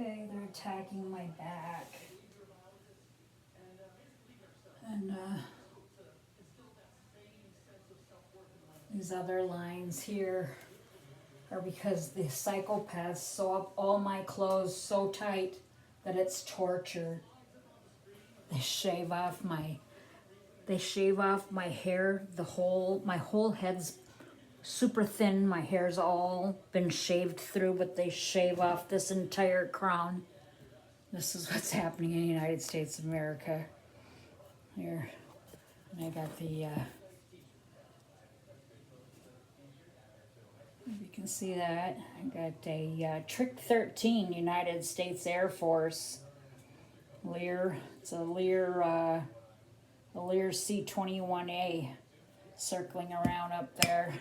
Okay, they're attacking my back. And these other lines here are because the psychopaths sew up all my clothes so tight that it's torture. They shave off my hair, my whole head's super thin. My hair's all been shaved through, but they shave off this entire crown. This is what's happening in the United States of America. Here, and I got the, you can see that. I got a Trick 13 United States Air Force Lear. It's a Lear C-21A circling around up there.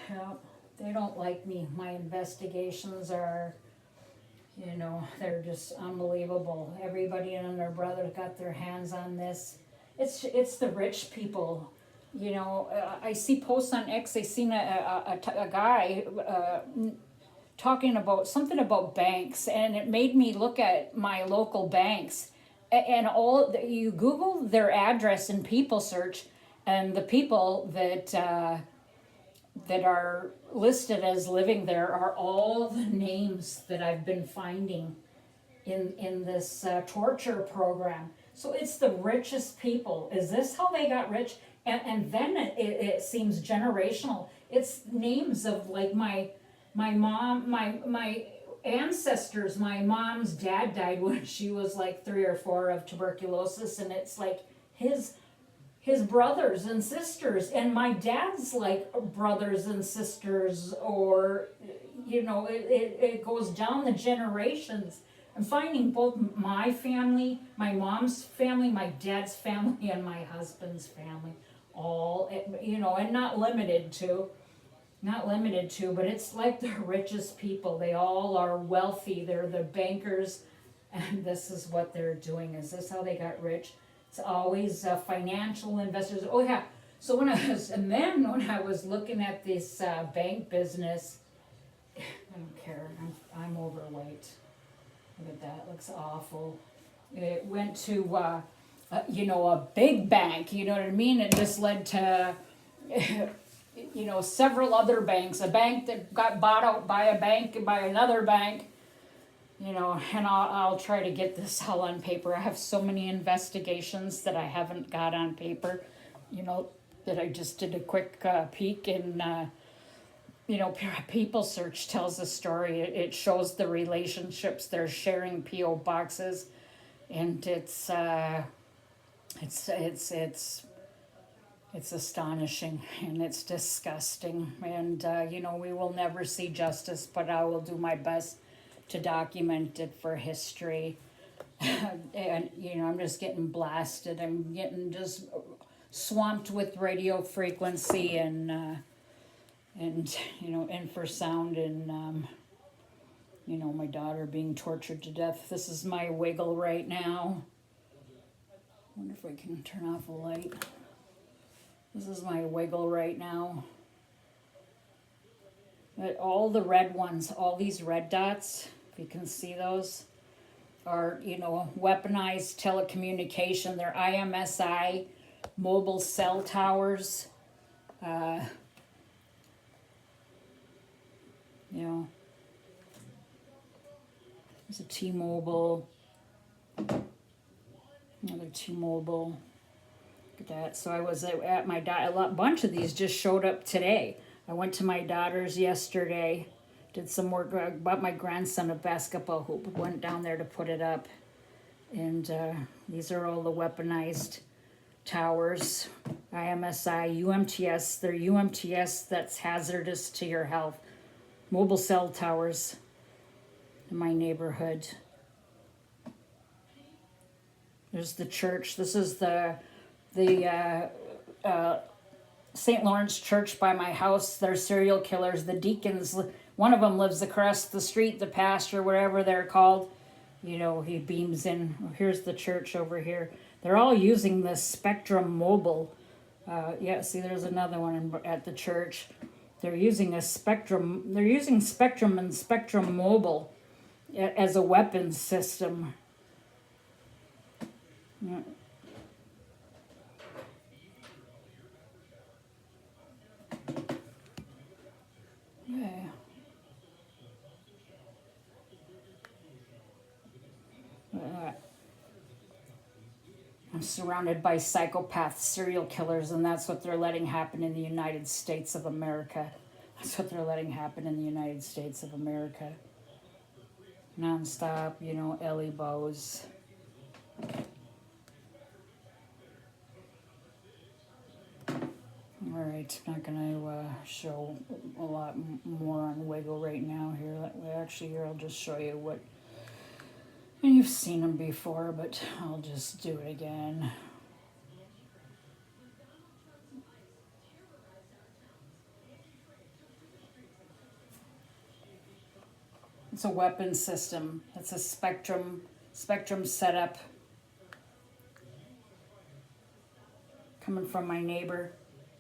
Yep, they don't like me. My investigations are, they're just unbelievable. Everybody and their brother got their hands on this. It's the rich people. I see posts on X. I seen a guy talking about something about banks, and it made me look at my local banks. And you Google their address in people search, and the people that are listed as living there are all the names that I've been finding in this torture program. So it's the richest people. Is this how they got rich? And then it seems generational. It's names of like my mom, my ancestors. My mom's dad died when she was like 3 or 4 of tuberculosis, and it's like his brothers and sisters, and my dad's like brothers and sisters, or it goes down the generations. I'm finding both my family, my mom's family, my dad's family, and my husband's family, all, and not limited to, but it's like the richest people. They all are wealthy. They're the bankers, and this is what they're doing. Is this how they got rich? It's always financial investors. Oh yeah. So when I was looking at this bank business, I don't care. I'm overweight. Look at that. It looks awful. It went to a big bank. You know what I mean? It just led to several other banks. A bank that got bought out by another bank. And I'll try to get this all on paper. I have so many investigations that I haven't got on paper, that I just did a quick peek, and, People Search tells the story. It shows the relationships. They're sharing P.O. boxes, and it's astonishing, and it's disgusting, and, we will never see justice, but I will do my best to document it for history. And I'm just getting blasted. I'm getting just swamped with radio frequency and infrasound, and my daughter being tortured to death. This is my wiggle right now. I wonder if I can turn off a light. This is my wiggle right now. But all the red ones, all these red dots, if you can see those, are, weaponized telecommunication. They're IMSI mobile cell towers. There's a T-Mobile, another T-Mobile. Look at that. So I was at my a bunch of these just showed up today. I went to my daughter's yesterday, did some work, bought my grandson a basketball hoop, went down there to put it up. And these are all the weaponized towers, IMSI, UMTS. They're UMTS that's hazardous to your health. Mobile cell towers in my neighborhood. There's the church. This is the St. Lawrence Church by my house. They're serial killers. The deacons, one of them lives across the street, the pastor, whatever they're called. He beams in. Here's the church over here. They're all using the Spectrum Mobile. See, there's another one at the church. They're using Spectrum and Spectrum Mobile as a weapons system. Yeah. Okay. Uh, I'm surrounded by psychopath serial killers, and that's what they're letting happen in the United States of America. That's what they're letting happen in the United States of America. Nonstop, Ellie Bose. All right, I'm not going to show a lot more on Wiggle right now here. Actually, here I'll just show you what. And you've seen them before, but I'll just do it again. It's a weapon system. It's a spectrum setup coming from my neighbor,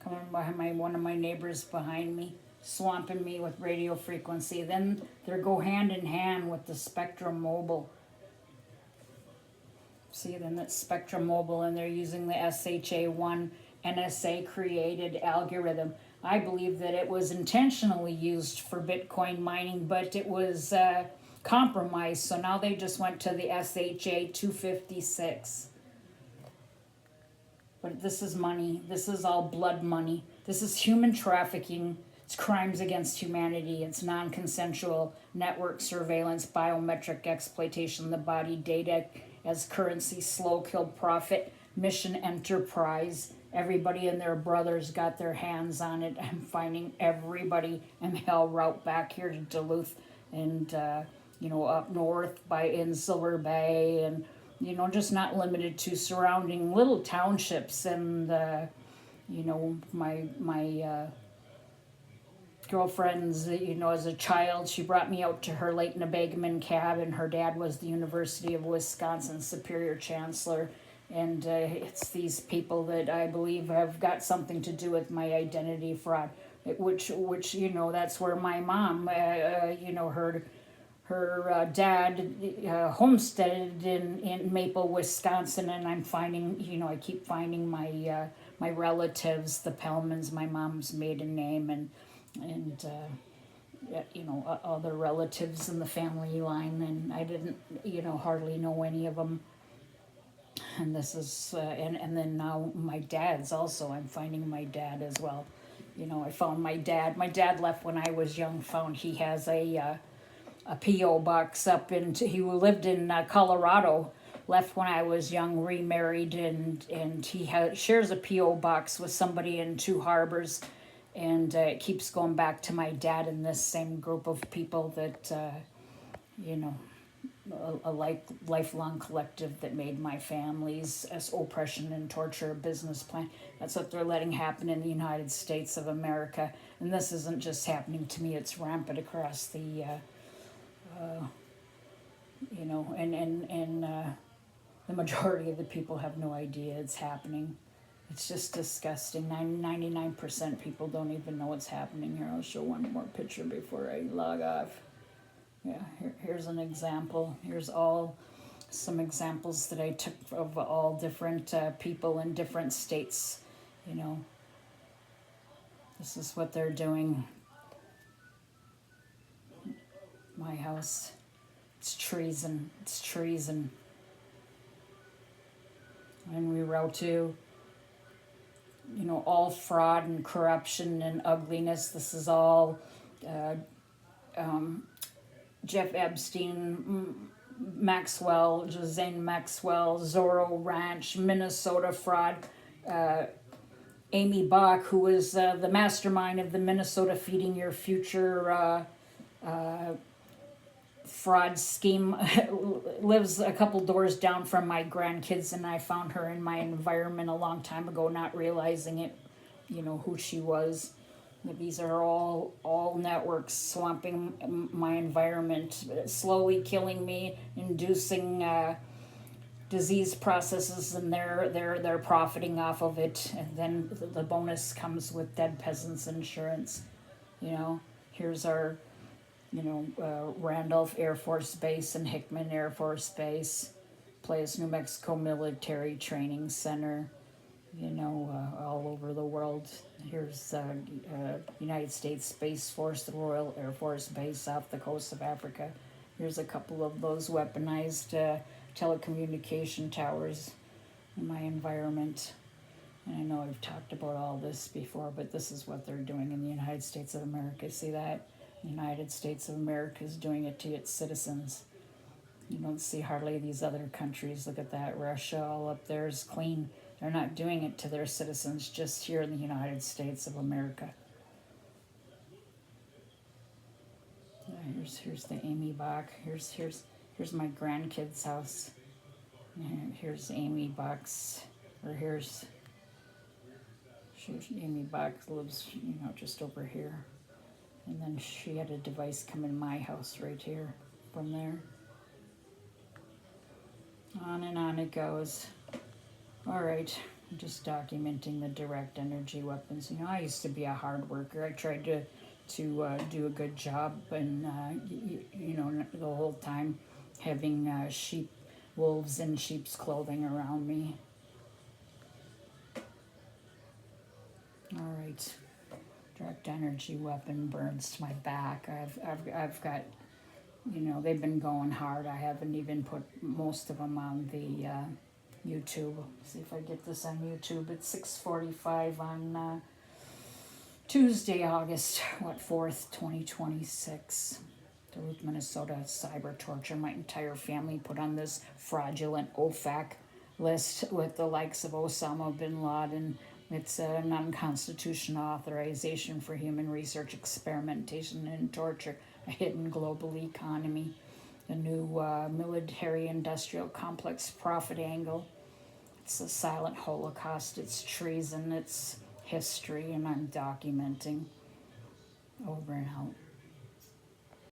coming behind one of my neighbors behind me, swamping me with radio frequency. Then they go hand in hand with the Spectrum Mobile. See, then that's Spectrum Mobile, and they're using the SHA-1 NSA created algorithm. I believe that it was intentionally used for Bitcoin mining, but it was compromised. So now they just went to the SHA-256. But this is money. This is all blood money. This is human trafficking. It's crimes against humanity. It's non-consensual network surveillance, biometric exploitation of the body, data as currency, slow kill profit, mission enterprise. Everybody and their brothers got their hands on it. I'm finding everybody in hell route back here to Duluth and, up north in Silver Bay and, just not limited to surrounding little townships. And, my girlfriend's, as a child, she brought me out to her Lake Nebagamon cabin. Her dad was the University of Wisconsin Superior Chancellor. And it's these people that I believe have got something to do with my identity fraud, which that's where my mom, her dad homesteaded in Maple, Wisconsin, and I'm finding, I keep finding my relatives, the Pellmans, my mom's maiden name, and other relatives in the family line, and I didn't, hardly know any of them. And this is, and then now my dad's also, I'm finding my dad as well. I found my dad. My dad left when I was young, he has a P.O. box he lived in Colorado, left when I was young, remarried, and he shares a P.O. box with somebody in Two Harbors, and it keeps going back to my dad and this same group of people that, a lifelong collective that made my family's oppression and torture a business plan. That's what they're letting happen in the United States of America. And this isn't just happening to me, it's rampant across the, the majority of the people have no idea it's happening. It's just disgusting. 99% people don't even know what's happening here. I'll show one more picture before I log off. Yeah, here's an example. Here's some examples that I took of all different people in different states. This is what they're doing. My house. It's treason. It's treason. And we wrote to, all fraud and corruption and ugliness. This is all Jeff Epstein, Maxwell, Ghislaine Maxwell, Zorro Ranch, Minnesota fraud, Amy Bach, who was the mastermind of the Minnesota Feeding Your Future fraud scheme, lives a couple doors down from my grandkids, and I found her in my environment a long time ago, not realizing it, who she was. These are all networks swamping my environment, slowly killing me, inducing disease processes, and they're profiting off of it. And then the bonus comes with dead peasants insurance. Here's our Randolph Air Force Base and Hickman Air Force Base, Playas, New Mexico Military Training Center, all over the world. Here's United States Space Force, the Royal Air Force Base off the coast of Africa. Here's a couple of those weaponized telecommunication towers in my environment. And I know I've talked about all this before, but this is what they're doing in the United States of America. See that? The United States of America is doing it to its citizens. You don't see hardly these other countries. Look at that. Russia all up there is clean. They're not doing it to their citizens, just here in the United States of America. Here's the Amy Bach. Here's my grandkids' house. Here's Amy Bach's, or here's Amy Bach lives, just over here. And then she had a device come in my house right here from there. On and on it goes. All right, I'm just documenting the direct energy weapons. I used to be a hard worker. I tried to do a good job, and the whole time having wolves in sheep's clothing around me. All right, direct energy weapon burns to my back. I've got, they've been going hard. I haven't even put most of them on the YouTube. See if I get this on YouTube. It's 6:45 on Tuesday, August 4th, 2026. Duluth, Minnesota, cyber torture. My entire family put on this fraudulent OFAC list with the likes of Osama bin Laden. It's a non-constitutional authorization for human research, experimentation, and torture, a hidden global economy, the new military-industrial complex profit angle. It's a silent Holocaust, it's treason, it's history, and I'm documenting. Over and out.